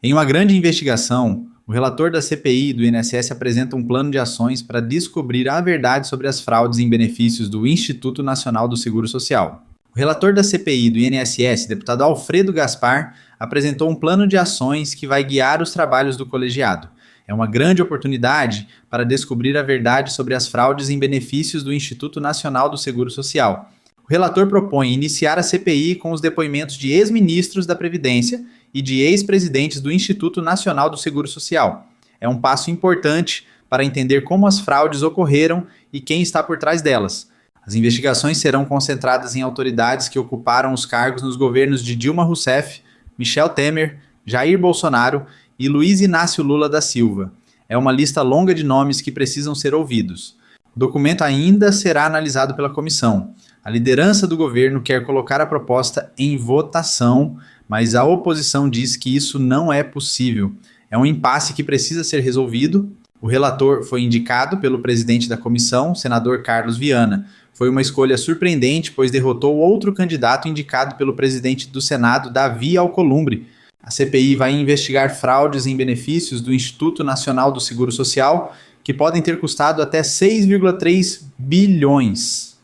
Em uma grande investigação, o relator da CPI do INSS apresenta um plano de ações para descobrir a verdade sobre as fraudes em benefícios do Instituto Nacional do Seguro Social. O relator da CPI do INSS, deputado Alfredo Gaspar, apresentou um plano de ações que vai guiar os trabalhos do colegiado. É uma grande oportunidade para descobrir a verdade sobre as fraudes em benefícios do Instituto Nacional do Seguro Social. O relator propõe iniciar a CPI com os depoimentos de ex-ministros da Previdência e de ex-presidentes do Instituto Nacional do Seguro Social. É um passo importante para entender como as fraudes ocorreram e quem está por trás delas. As investigações serão concentradas em autoridades que ocuparam os cargos nos governos de Dilma Rousseff, Michel Temer, Jair Bolsonaro e Luiz Inácio Lula da Silva. É uma lista longa de nomes que precisam ser ouvidos. O documento ainda será analisado pela comissão. A liderança do governo quer colocar a proposta em votação, mas a oposição diz que isso não é possível. É um impasse que precisa ser resolvido. O relator foi indicado pelo presidente da comissão, senador Carlos Viana. Foi uma escolha surpreendente, pois derrotou outro candidato indicado pelo presidente do Senado, Davi Alcolumbre. A CPI vai investigar fraudes em benefícios do Instituto Nacional do Seguro Social, que podem ter custado até 6,3 bilhões.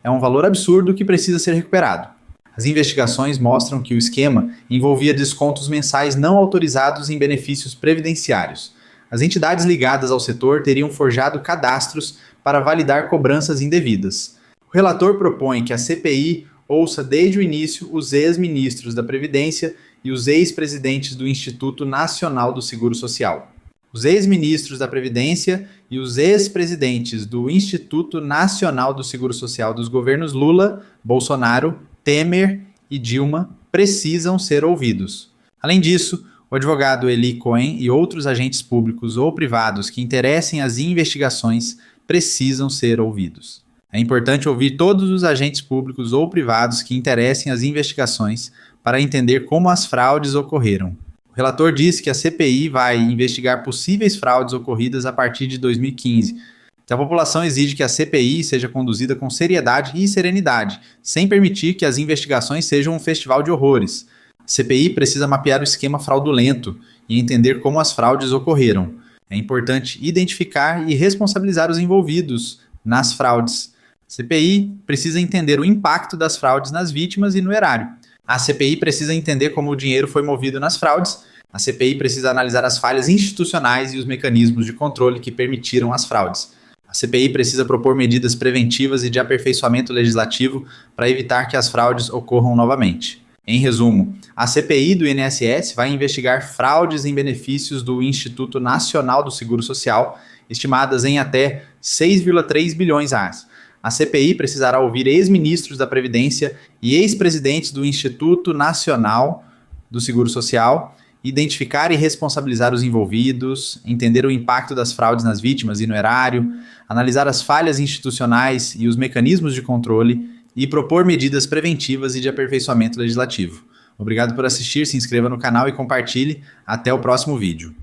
É um valor absurdo que precisa ser recuperado. As investigações mostram que o esquema envolvia descontos mensais não autorizados em benefícios previdenciários. As entidades ligadas ao setor teriam forjado cadastros para validar cobranças indevidas. O relator propõe que a CPI ouça desde o início os ex-ministros da Previdência e os ex-presidentes do Instituto Nacional do Seguro Social. Os ex-ministros da Previdência e os ex-presidentes do Instituto Nacional do Seguro Social dos governos Lula, Bolsonaro, Temer e Dilma precisam ser ouvidos. Além disso, o advogado Eli Cohen e outros agentes públicos ou privados que interessem as investigações precisam ser ouvidos. É importante ouvir todos os agentes públicos ou privados que interessem as investigações para entender como as fraudes ocorreram. O relator disse que a CPI vai investigar possíveis fraudes ocorridas a partir de 2015. A população exige que a CPI seja conduzida com seriedade e serenidade, sem permitir que as investigações sejam um festival de horrores. A CPI precisa mapear o esquema fraudulento e entender como as fraudes ocorreram. É importante identificar e responsabilizar os envolvidos nas fraudes. A CPI precisa entender o impacto das fraudes nas vítimas e no erário. A CPI precisa entender como o dinheiro foi movido nas fraudes. A CPI precisa analisar as falhas institucionais e os mecanismos de controle que permitiram as fraudes. A CPI precisa propor medidas preventivas e de aperfeiçoamento legislativo para evitar que as fraudes ocorram novamente. Em resumo, a CPI do INSS vai investigar fraudes em benefícios do Instituto Nacional do Seguro Social, estimadas em até 6,3 bilhões. A CPI precisará ouvir ex-ministros da Previdência e ex-presidentes do Instituto Nacional do Seguro Social, identificar e responsabilizar os envolvidos, entender o impacto das fraudes nas vítimas e no erário, analisar as falhas institucionais e os mecanismos de controle e propor medidas preventivas e de aperfeiçoamento legislativo. Obrigado por assistir, se inscreva no canal e compartilhe. Até o próximo vídeo.